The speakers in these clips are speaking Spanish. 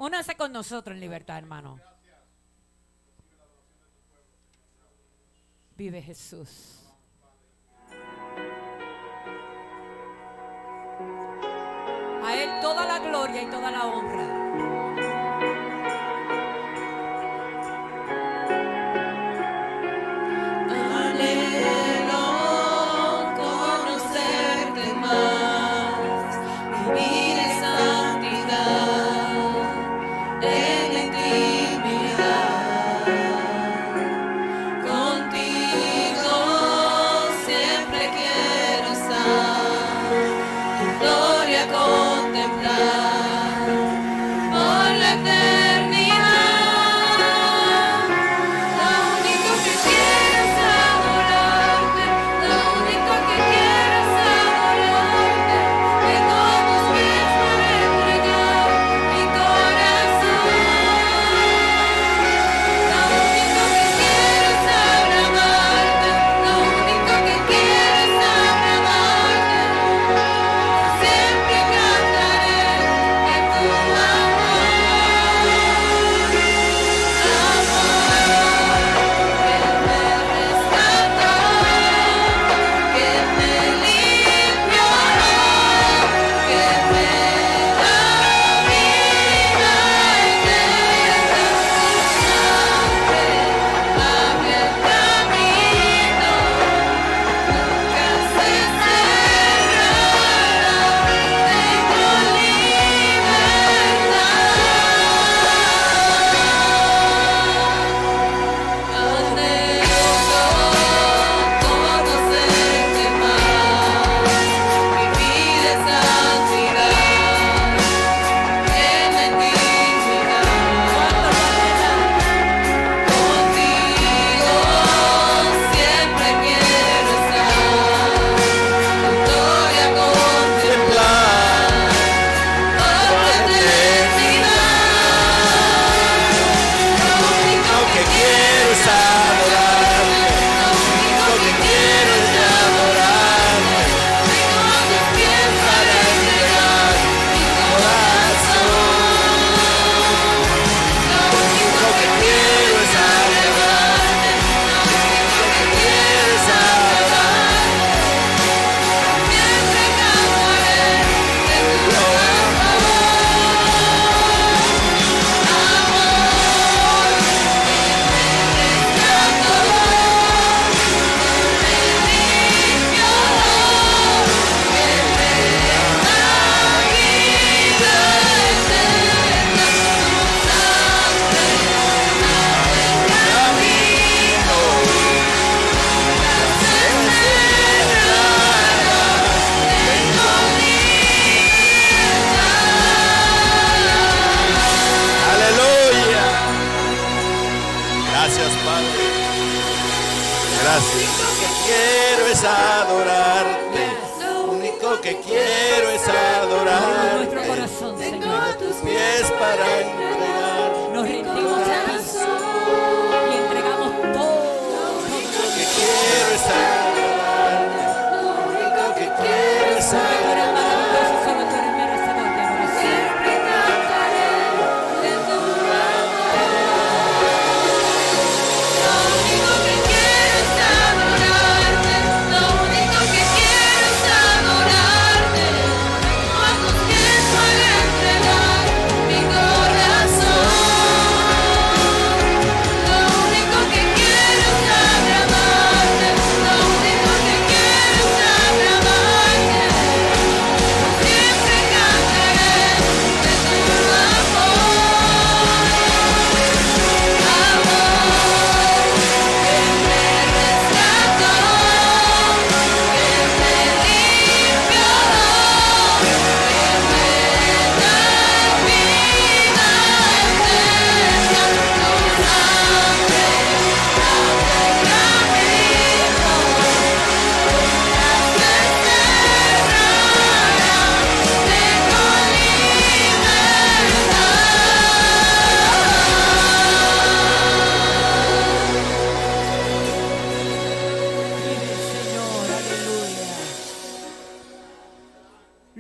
Únase con nosotros en libertad, hermano. Vive Jesús. A Él toda la gloria y toda la honra.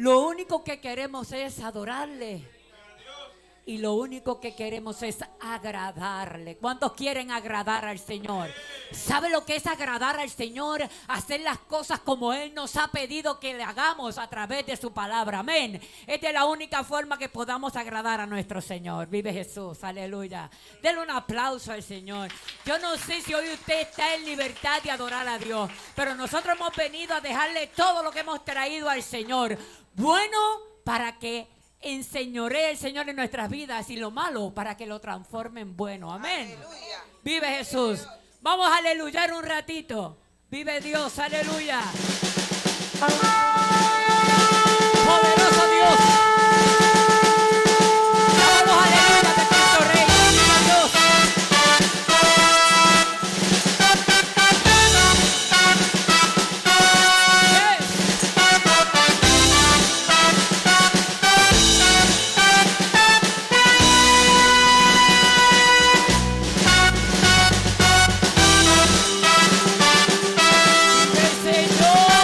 Lo único que queremos es adorarle. Y lo único que queremos es agradarle. ¿Cuántos quieren agradar al Señor? ¿Sabe lo que es agradar al Señor? Hacer las cosas como Él nos ha pedido que le hagamos a través de su palabra. Amén. Esta es la única forma que podamos agradar a nuestro Señor. Vive Jesús. Aleluya. Denle un aplauso al Señor. Yo no sé si hoy usted está en libertad de adorar a Dios, pero nosotros hemos venido a dejarle todo lo que hemos traído al Señor. Bueno, para que enseñoree el Señor en nuestras vidas, y lo malo para que lo transforme en bueno. Amén. Aleluya. Vive Jesús. Vamos a aleluyar un ratito. Vive Dios. Aleluya. Poderoso Dios. Damos aleluya de Cristo Rey. Vive Dios. El Señor.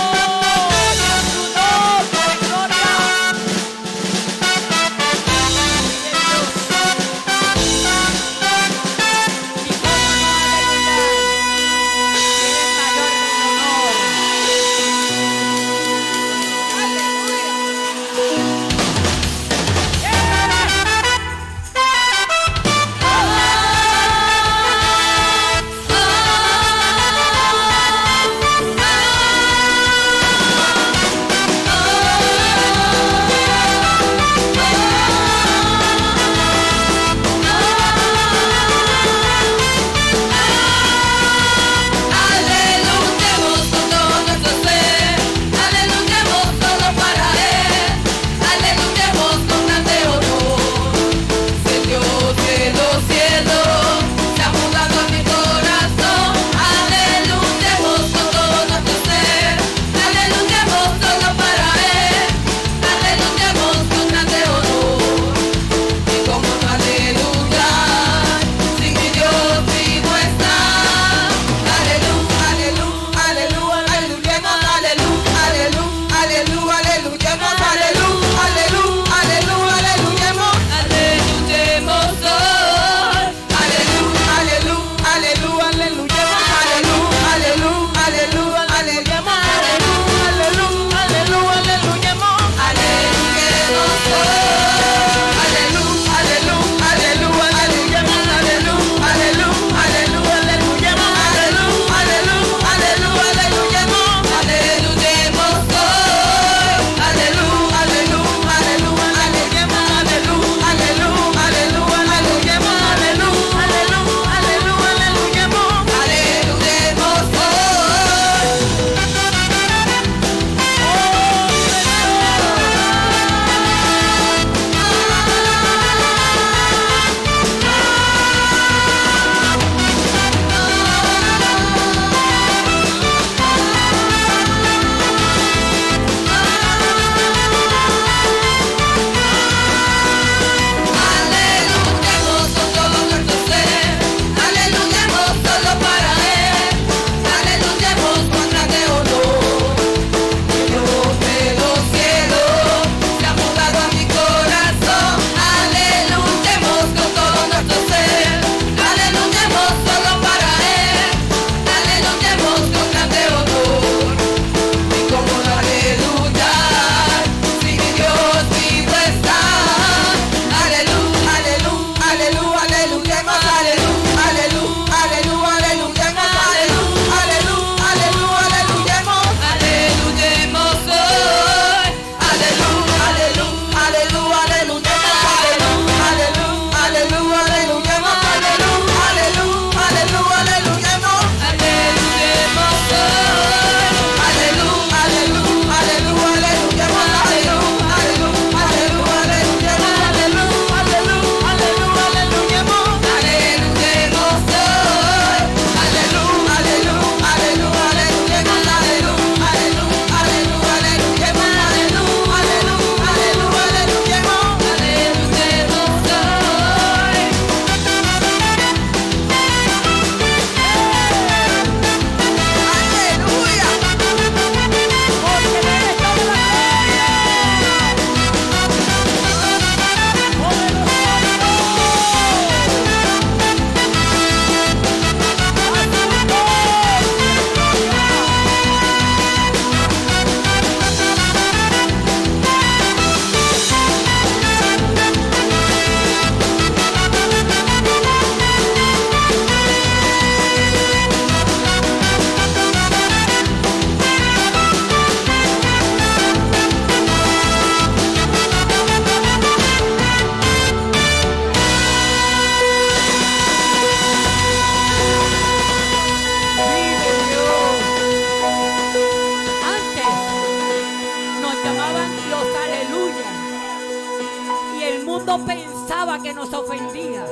pensaba que nos ofendía.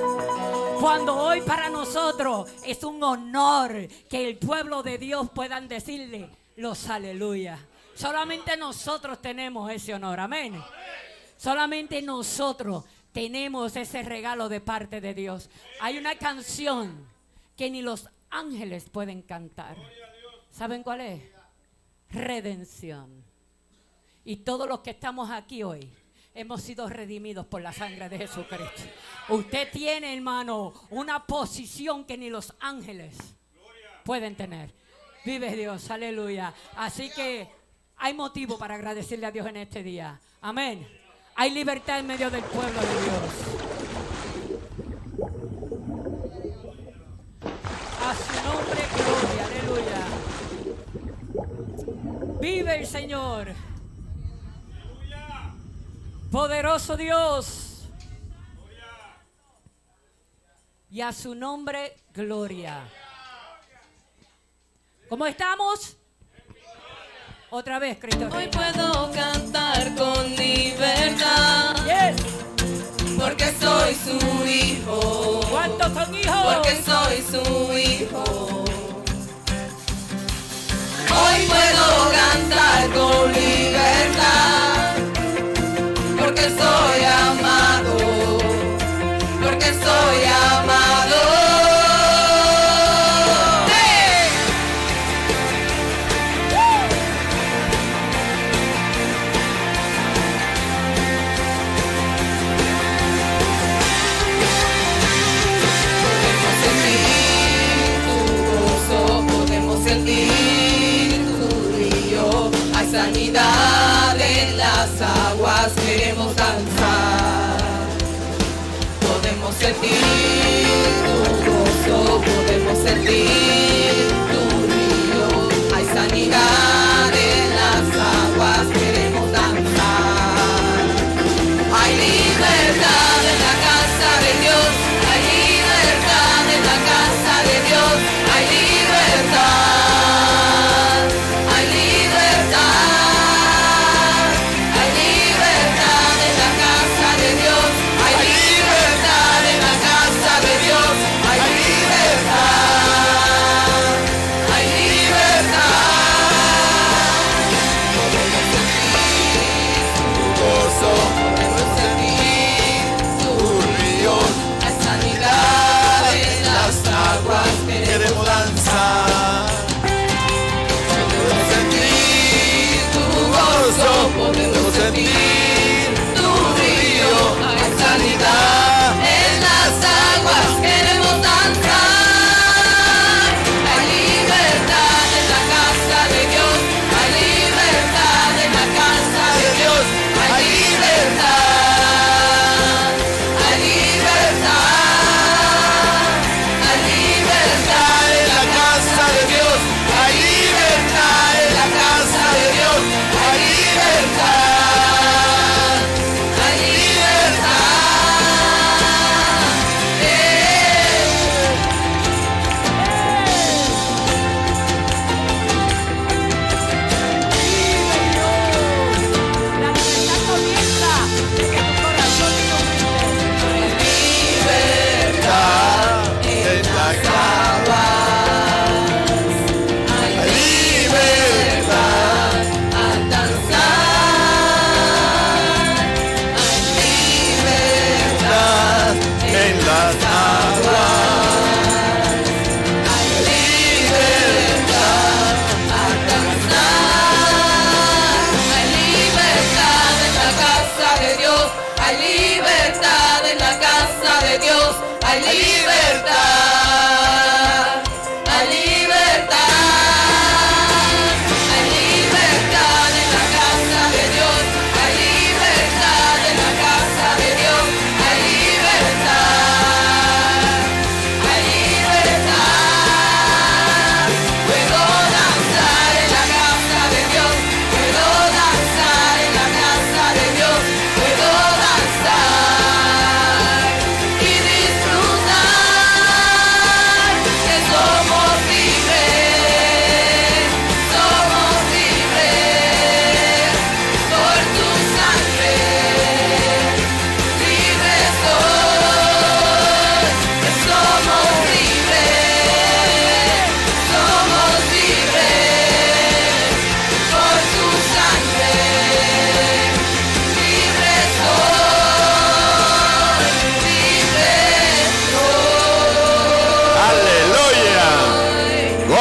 Cuando hoy para nosotros es un honor que el pueblo de Dios puedan decirle los aleluya. Solamente nosotros tenemos ese honor, amén. Solamente nosotros tenemos ese regalo de parte de Dios. Hay una canción que ni los ángeles pueden cantar. ¿Saben cuál es? Redención. Y todos los que estamos aquí hoy hemos sido redimidos por la sangre de Jesucristo. Usted tiene, hermano, una posición que ni los ángeles pueden tener. Vive Dios, aleluya. Así que hay motivo para agradecerle a Dios en este día. Amén. Hay libertad en medio del pueblo de Dios. A su nombre, gloria, aleluya. Vive el Señor. Poderoso Dios. Y a su nombre, gloria. ¿Cómo estamos? Otra vez, Cristo. Hoy puedo cantar con libertad. Yes. Porque soy su hijo. ¿Cuántos son hijos? Porque soy su hijo. Hoy puedo cantar con libertad. Porque soy amado. Porque soy amado. Sanidad en las aguas, queremos danzar. Podemos sentir tu gozo, podemos sentir tu río. Hay sanidad en las aguas, queremos danzar. Hay libertad en la casa de Dios, hay libertad en la casa de Dios, hay libertad. Dios, hay libertad.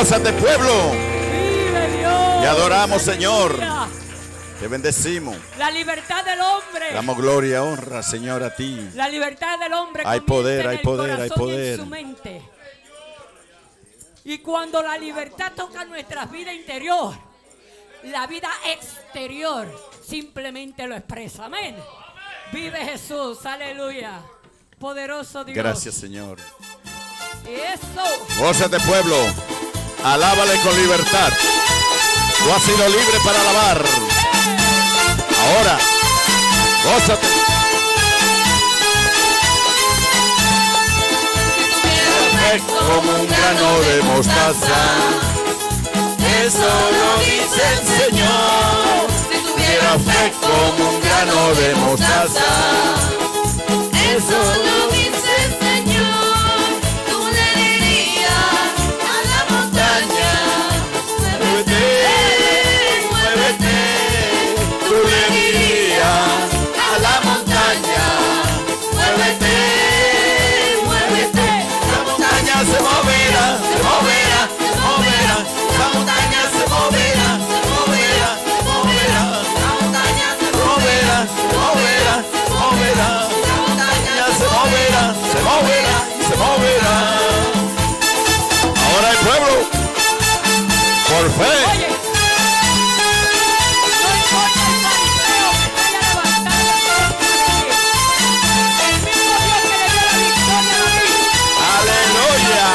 Gózate, pueblo. Vive Dios. Te adoramos, Señor. Aleluya. Te bendecimos. La libertad del hombre. Damos gloria, honra, Señor, a ti. La libertad del hombre. Hay comienza poder, en hay el poder, hay corazón y en poder. su mente. Y cuando la libertad toca nuestra vida interior, la vida exterior simplemente lo expresa. Amén. Vive Jesús, aleluya. Poderoso Dios. Gracias, Señor. Eso. Gózate, pueblo. Alábale con libertad. Tú has sido libre para alabar. Ahora, gózate. Como un grano de mostaza. Eso lo dice el Señor. Si Tuviera fe como un grano de mostaza. eso lo dice el Señor, tú le dirías a la montaña, Muévete, muévete. Tú le dirías a la montaña. Muévete, muévete. La montaña se moverá, se moverá, se moverá. La montaña se moverá, se moverá, se moverá. la montaña se Moverá, moverá, moverá. la montaña Se moverá, se moverá, se moverá. Ahora el pueblo, por fe. Oye, no importa el fariseo que se haya levantado el mismo Dios que le dio la victoria a David. Aleluya.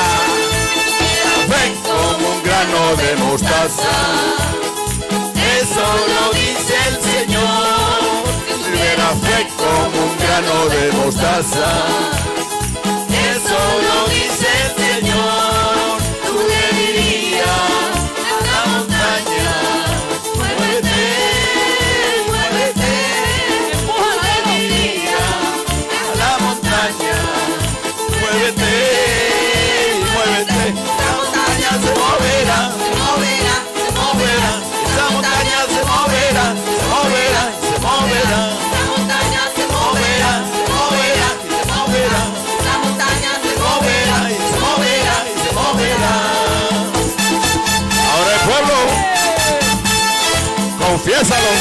Fe como un grano de mostaza. Eso lo dice el Señor. Si tuviera fe como un grano de mostaza. Eso lo dice el Señor. Tú le dirías a la montaña. Muévete, muévete. Empújala, Tú le dirías a la montaña. Muévete, muévete. La montaña se moverá, se moverá, se moverá. La montaña se moverá, se moverá, se moverá. la montaña se Moverá, se moverá, se moverá. la montaña se Moverá y se moverá y se moverá. Ahora el pueblo, confiésalo.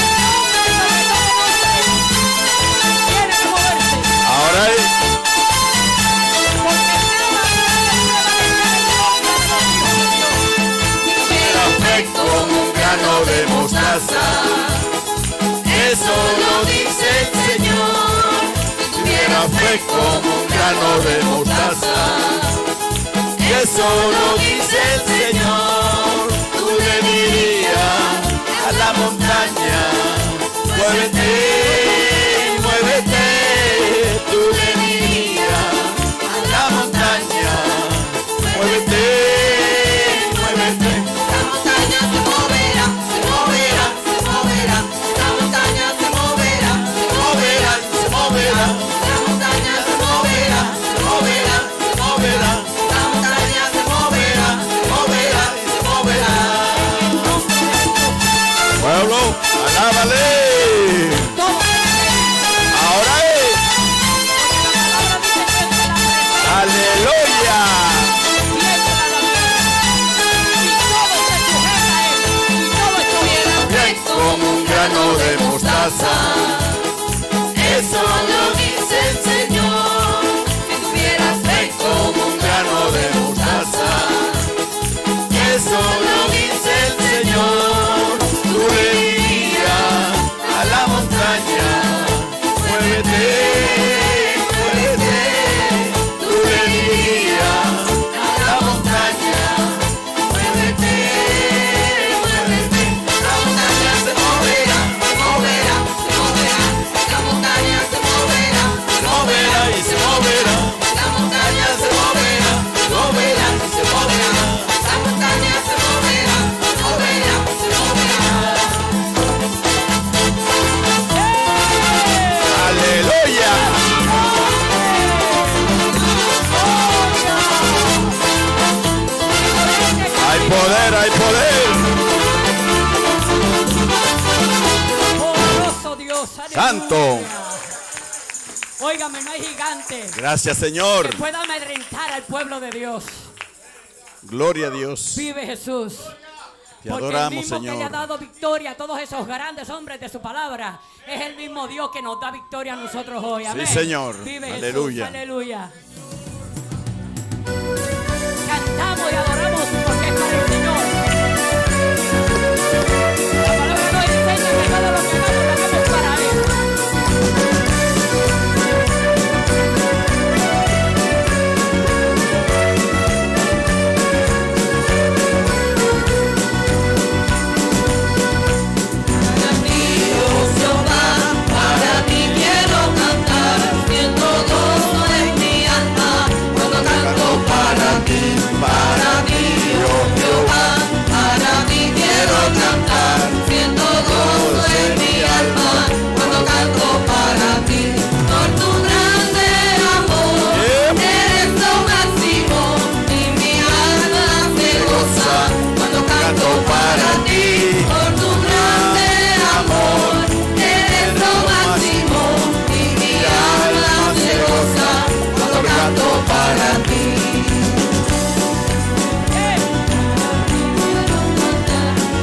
tiene que moverse. Ahora es. Porque La fe como un grano de mostaza. Eso lo dice el Señor. Si tuviera fe como un grano de mostaza. Eso lo dice el Señor. Tú le dirías a la montaña. Muévete, muévete. Tú le dirías a la montaña. Muévete, muévete. la montaña se moverá, se moverá, se moverá, la montaña se moverá, Se moverá y se moverá. la montaña se moverá, Se moverá, se moverá. la montaña se moverá, Se moverá y se moverá. Pueblo, alábale. Ahora es. Aleluya. Bien como un grano de mostaza. Eso lo dice el Señor. si tuvieras fe Como un grano de mostaza. Eso lo dice el Señor. Tú le dirías a la montaña. Muévete, muévete. Tú le dirías a la montaña. Muévete, muévete. la montaña se moverá, se moverá, se moverá, la montaña se moverá, Se moverá y se moverá. la montaña se moverá, Moverá y se moverá. la montaña se moverá, se moverá, se moverá. Aleluya. Hay poder, hay poder. Poderoso Dios, aleluya. Santo. Óigame, no hay gigante Gracias, Señor. que pueda amedrentar al pueblo de Dios. Gloria a Dios. Vive Jesús. Te Porque adoramos, el mismo que le ha Señor. dado victoria a todos esos grandes hombres de su palabra es el mismo Dios que nos da victoria a nosotros hoy. Amén. Señor. Vive Aleluya. Jesús. Aleluya. Cantamos y adoramos porque es para el Señor. La palabra nos enseña que todo lo que hagamos lo hagamos para Él. Para ti, oh Jehová, para ti quiero cantar, siento gozo en mi alma, cuando canto para ti, oh Jehová, para ti quiero cantar, siento gozo en mi alma, cuando canto para ti, por tu grande amor, eres lo máximo, y mi alma se goza, cuando canto para ti, por tu grande amor, eres lo máximo, y mi alma se goza, cuando canto para ti.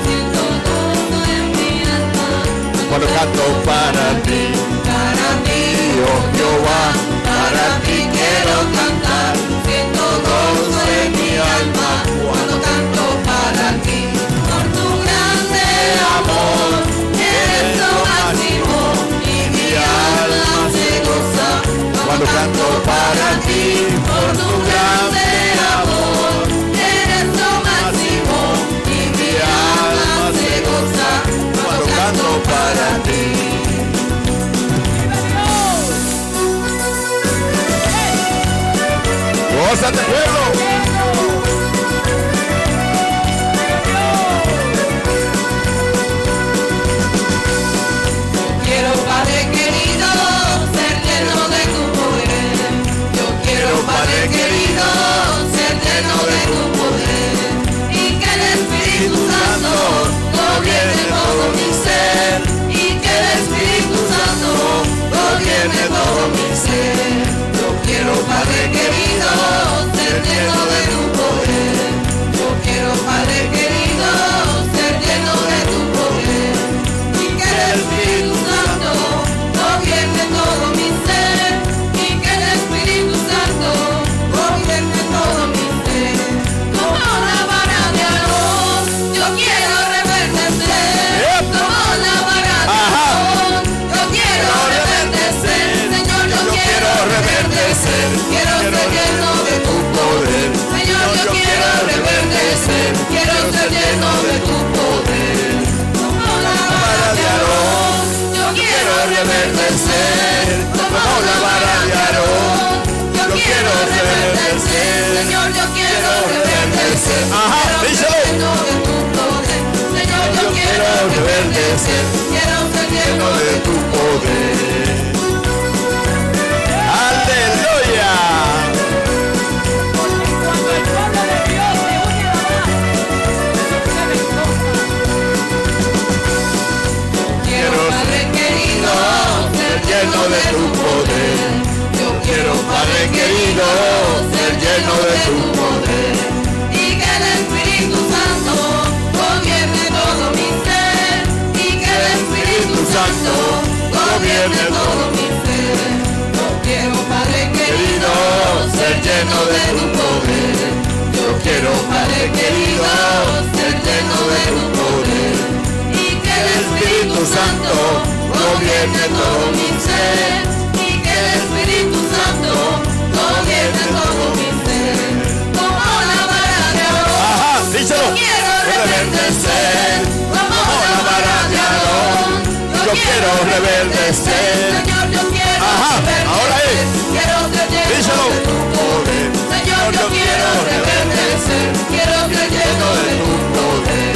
Siento gozo en mi alma, Cuando canto para ti, oh Jehová, para ti quiero cantar, siento gozo en mi alma, cuando canto para ti, por tu grande amor, eres lo máximo, y mi alma se goza, cuando canto para ti, por tu grande amor, eres lo máximo, y mi alma se goza, cuando canto para ti. gózate, pueblo. Quiero, Padre querido, ser lleno de tu poder. Yo quiero, Padre querido, ser lleno de tu poder. Y que el Espíritu Santo gobierne todo mi ser. Y que el Espíritu Santo gobierne todo mi ser. Yo quiero, Padre querido, ser lleno de tu poder. Yo quiero, Padre querido, ser lleno de tu poder. Y que el Espíritu Santo gobierne todo mi ser, y que el Espíritu Santo gobierne todo mi ser. Como la vara de Aarón, yo quiero reverdecer. Como la vara de Aarón, yo quiero reverdecer. Señor, yo quiero reverdecer. Quiero ser lleno de tu poder. Señor, yo quiero reverdecer. Quiero ser lleno de tu poder. Como la vara de Aarón, yo quiero reverdecer. Como la vara de Aarón, yo quiero reverdecer. Señor, yo quiero reverdecer. Quiero ser lleno de tu poder. Señor, yo quiero reverdecer. Quiero ser lleno de tu poder. Aleluya. Porque cuando el pueblo de Dios se une a orar, suceden cosas. Quiero, Padre querido, ser lleno de tu poder. Yo quiero, Padre querido, ser lleno de tu poder. Y que el Espíritu Santo gobierne todo mi ser. Y que el Espíritu Santo gobierne todo mi ser. Yo quiero, Padre querido, ser lleno de tu poder. Yo quiero, Padre querido, ser lleno de tu poder. Y que el Espíritu Santo gobierne todo mi ser. Y que el Espíritu Santo gobierne todo mi ser. Como la vara de Aarón, Díselo. yo quiero reverdecer. Como la vara de Aarón, yo quiero reverdecer. Señor, yo quiero reverdecer. Ahora es. Quiero ser lleno Díselo. de tu poder. Señor, yo quiero reverdecer. Quiero ser lleno de tu poder.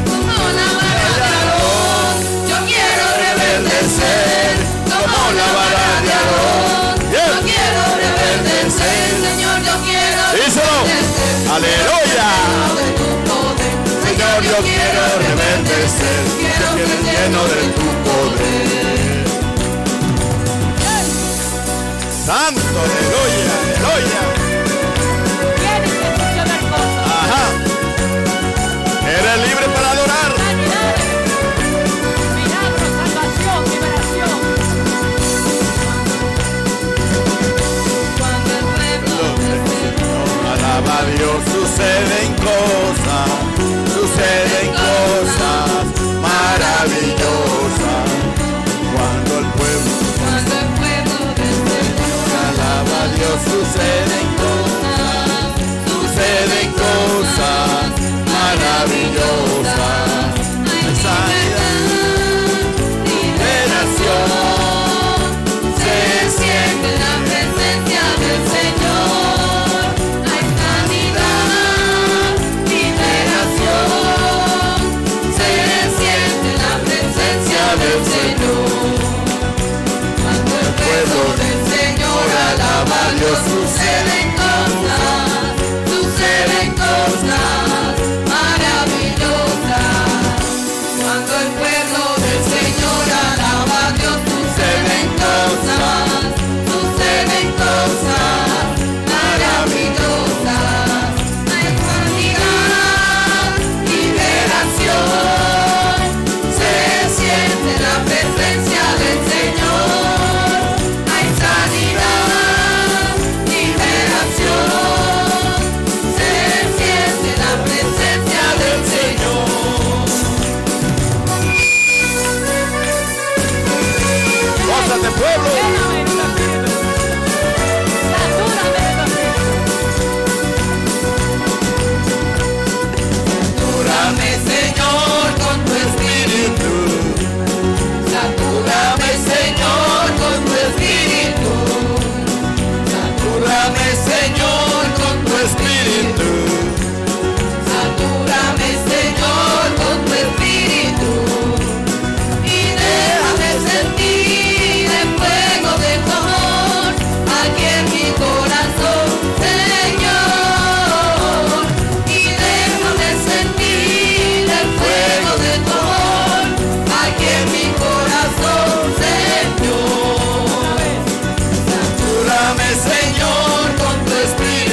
Como la vara de Aarón, yo quiero reverdecer. Como la vara de Aarón, yo quiero reverdecer. Señor, yo quiero Díselo. reverdecer. Aleluya. Lleno de tu poder. Señor, yo quiero reverdecer. Quiero ser lleno de tu poder. Santo, aleluya, aleluya. Tienen que suceder cosas. Ajá. alaba a Dios, suceden cosas maravillosas. Cuando el pueblo del Señor alaba a Dios, suceden cosas maravillosas. Hay sanidad, liberación, se siente la presencia del Señor. Hay sanidad, liberación, se siente la presencia del Señor. Cuando el pueblo del Señor alaba a Dios, suceden cosas maravillosas. Cuando el pueblo del Señor alaba a Dios, suceden cosas maravillosas. Hay sanidad, liberación, se siente la presencia del Señor. Hay sanidad, liberación, se siente la presencia del Señor. Gózate, pueblo. Lléname de tu espíritu. Satúrame de tu espíritu. Satúrame, Señor, con tu espíritu. Satúrame, Señor, con tu espíritu. Satúrame, Señor, con tu espíritu. Satúrame, Señor, con tu espíritu. Y déjame sentir el fuego de tu amor aquí en mi corazón, Señor. Y déjame sentir el fuego de tu amor aquí en mi corazón, Señor. Satúrame, Señor, con tu espíritu.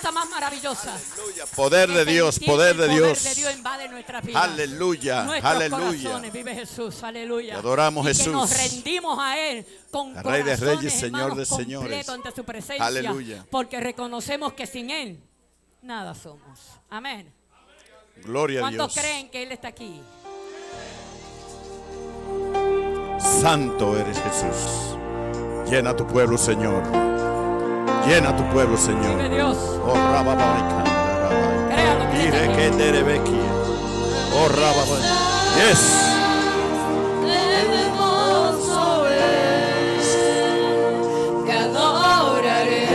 cosa más maravillosa. Aleluya. Poder de Que Dios, sentir poder el de Dios. poder de Dios invade nuestra vida. Aleluya, Nuestros aleluya. corazones, vive Jesús, aleluya. Te adoramos, y Jesús. que nos rendimos a Él con Al Rey de corazones, Reyes, Señor hermanos, de Señores. completo ante su presencia. Aleluya. Porque reconocemos que sin Él nada somos. Amén. Gloria a ¿Cuántos Dios. creen que Él está aquí? Santo eres Jesús. Llena tu pueblo, Señor. Llena tu pueblo, Vive Señor. Dios. Oh, rababai, Créalo que Él está Ire aquí. que terebeki. Oh, rababai. Yes. Hermoso es, te adoraré,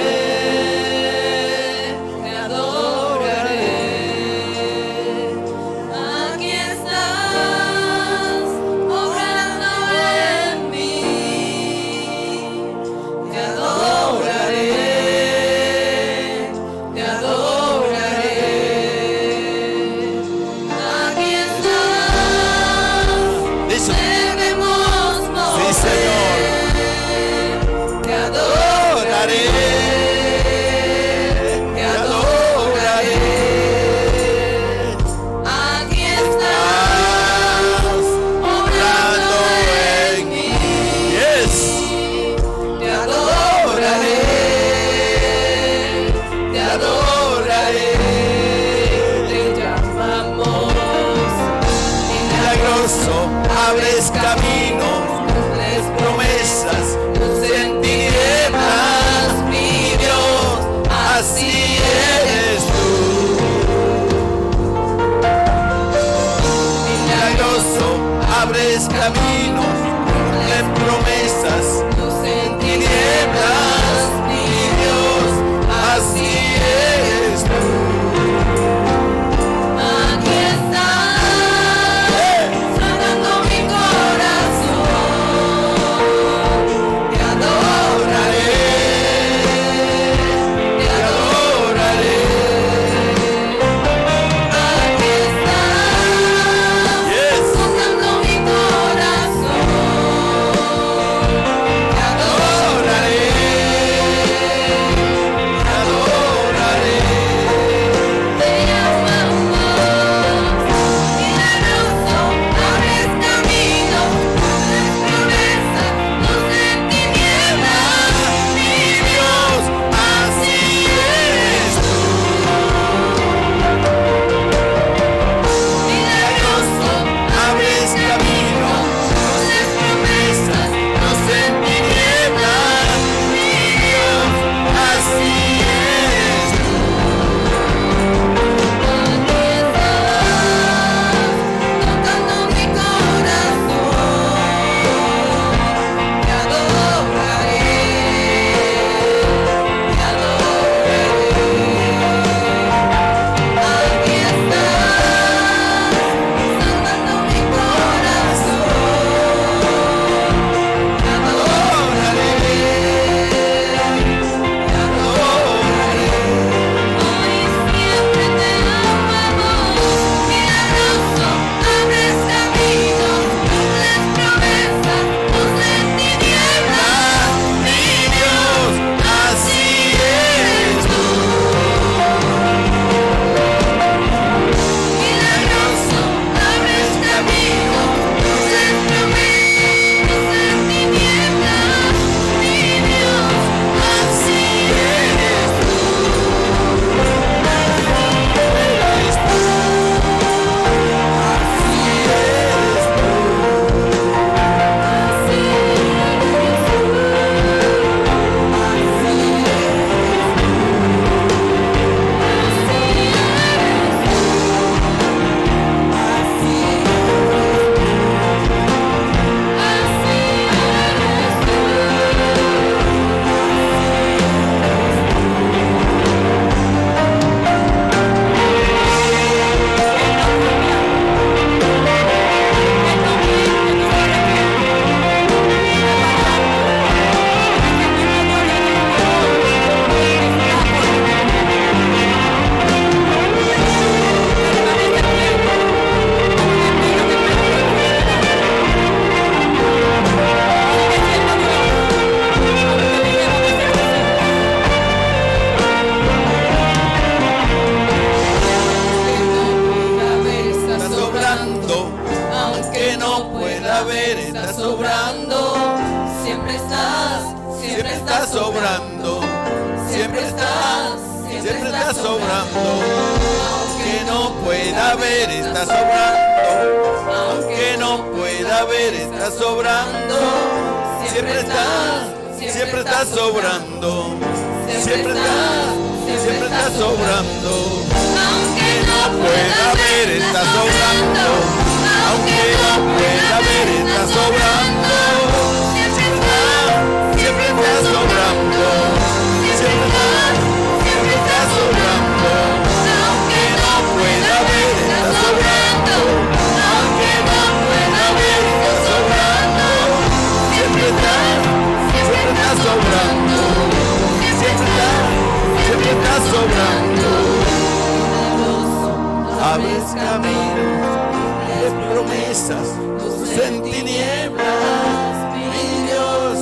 te adoraré. Aquí estás, obrando en mí, te adoraré, te adoraré. Aquí estás. Dice. Debemos Sí, mover, Señor. te adoraré, te adoraré. Aquí estás, obrando en mí, Yes. te adoraré, te adoraré. Te llamamos Milagroso, abres camino, cumples promesas. luz en tinieblas, mi Dios, así eres tú. Milagroso, abres camino, cumples promesas. Luz en tinieblas, mi Dios, así eres tú. Aquí estás, sanando mi corazón. Te adoraré, te adoraré. Aquí estás, Yes. sanando mi corazón. sobrando. Aunque no pueda ver, está sobrando. Aunque no pueda ver, está sobrando. Siempre está sobrando. Siempre está sobrando. Aunque no pueda ver, está sobrando. Aunque no pueda ver, está sobrando. Siempre está sobrando. Siempre está sobrando. Aunque no pueda ver, está sobrando. Aunque no pueda ver, está sobrando. Siempre está sobrando. Siempre está sobrando. Abres caminos, es promesas, luz en tinieblas, mi Dios,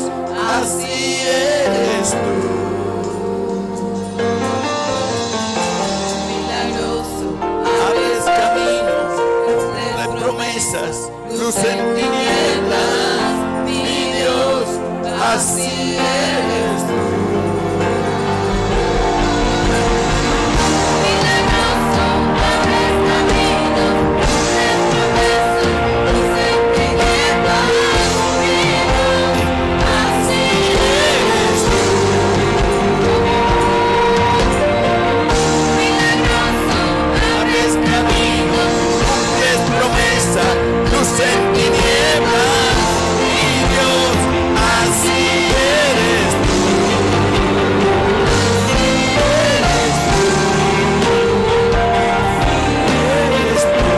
así eres tú. Milagroso, Abres caminos, de promesas, luz en tinieblas, mi Dios, así eres tú. Luz en tinieblas, mi Dios, así eres tú. Eres tú.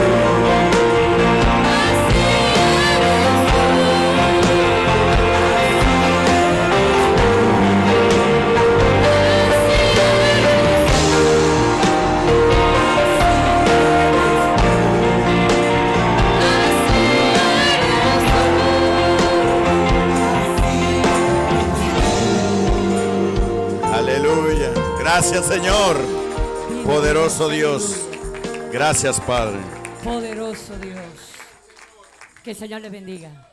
Aleluya. Gracias, Señor. Poderoso Dios. Gracias, Padre. Poderoso Dios. Que el Señor le bendiga.